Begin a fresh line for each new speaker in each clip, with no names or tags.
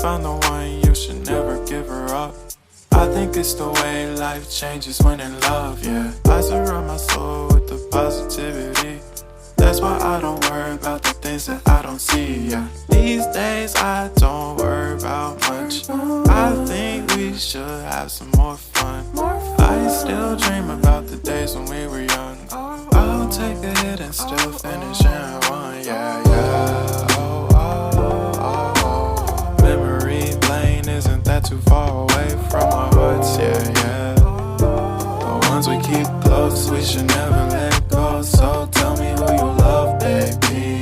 found the one, you should never give her up. I think it's the way life changes when in love, yeah. I surround my soul with the positivity. That's why I don't worry about the things that I don't see, yeah. These days I don't worry about much. I think we should have some more fun. I still dream about the days when we were young. I'll take a hit and still finish and one, yeah, yeah. Oh, oh, oh, oh. Memory lane isn't that too far away from our hearts, yeah, yeah. The ones we keep close, we should never let go. So tell me who you love, baby.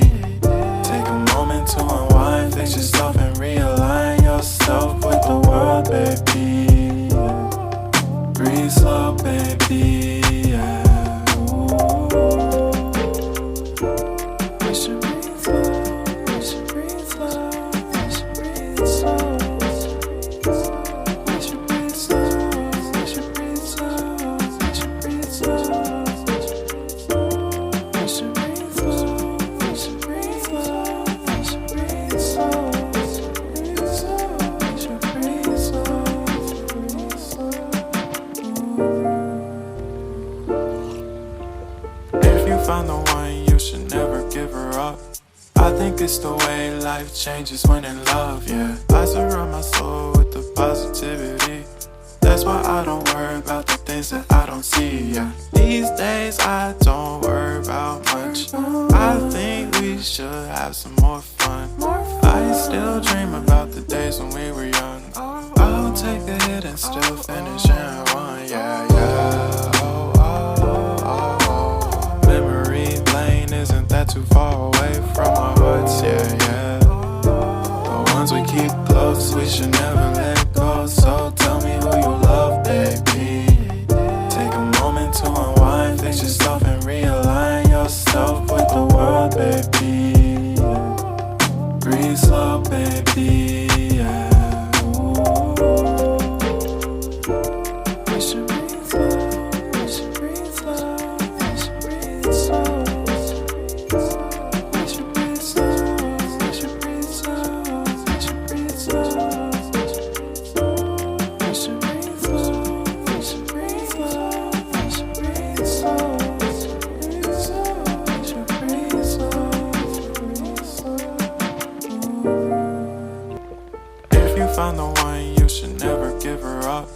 Take a moment to unwind, fix yourself and realign yourself with the world, baby. Breathe slow, baby, yeah. We should breathe slow, we should breathe slow, we should breathe slow. We should breathe slow, we should breathe slow, we should breathe slow. We should breathe slow, we should breathe slow, we should breathe slow. We should breathe slow, breathe slow. If you found the one, you should never give her up. I think it's the way life changes when in love, yeah. I surround my soul with the positivity. That's why I don't worry about the things that I don't see, yeah. These days I don't worry about much. I think we should have some more fun. I still dream about the days when we were young. I'll take a hit and still finish and one, yeah, yeah. Oh, oh, oh, oh. Memory lane isn't that too far away from our hearts, yeah, yeah. The ones we keep close, we should never let go. So tell me who you love, baby. Take a moment to unwind, fix yourself and realign yourself with the world, baby. Breathe slow, baby, yeah. We should breathe slow, we should breathe slow, we should breathe slow. We should breathe slow, we should breathe slow, we should breathe slow. We should breathe slow, we should breathe slow, we should breathe slow. We should breathe slow, breathe slow. If you found the one, you should never give her up.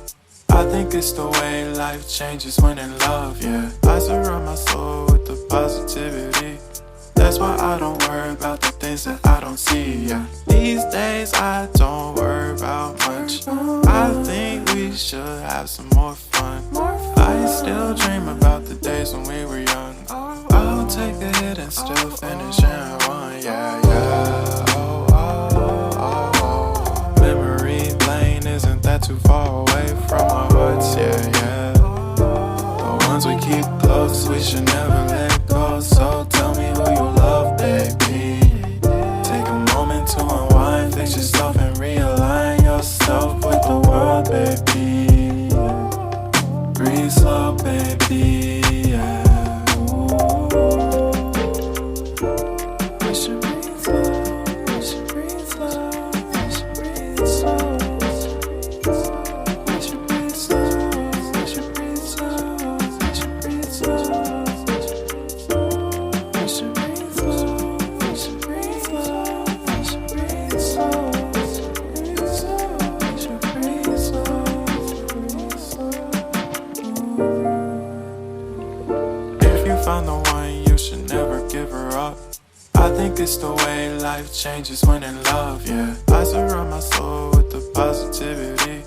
I think it's the way life changes when in love, yeah. I surround my soul with the positivity. That's why I don't worry about the things that I don't see, yeah. These days I don't worry about much. I think we should have some more fun. I still dream about the days when we were young. I'll take a hit and still finish and one, yeah, yeah. Oh, oh, oh, oh. Memory lane isn't that too far away from our hearts, yeah, yeah. The ones we keep close, we should never let go. So tell me who you love, baby. Take a moment to unwind, fix yourself and realign yourself with the world, baby. Breathe slow, baby, yeah. We should breathe slow, we should breathe slow, we should breathe slow. We should breathe slow, we should breathe slow, we should breathe slow. We should breathe slow, we should breathe slow, we should breathe slow. We should breathe slow, breathe slow. If you found the one, you should never give her up. I think it's the way life changes when in love, yeah. I surround my soul with the positivity.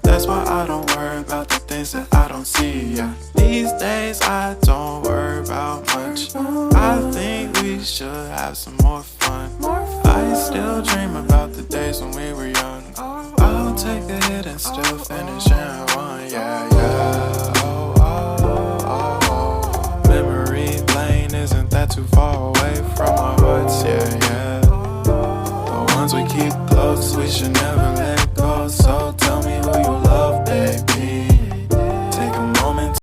That's why I don't worry about the things that I don't see, yeah. These days I don't worry about much. I think we should have some more fun. I still dream about the days when we were young. I'll take a hit and still finish and one, yeah, yeah. Oh, oh, oh, oh. Memory lane isn't that too far away from our hearts, yeah, yeah. The ones we keep close, we should never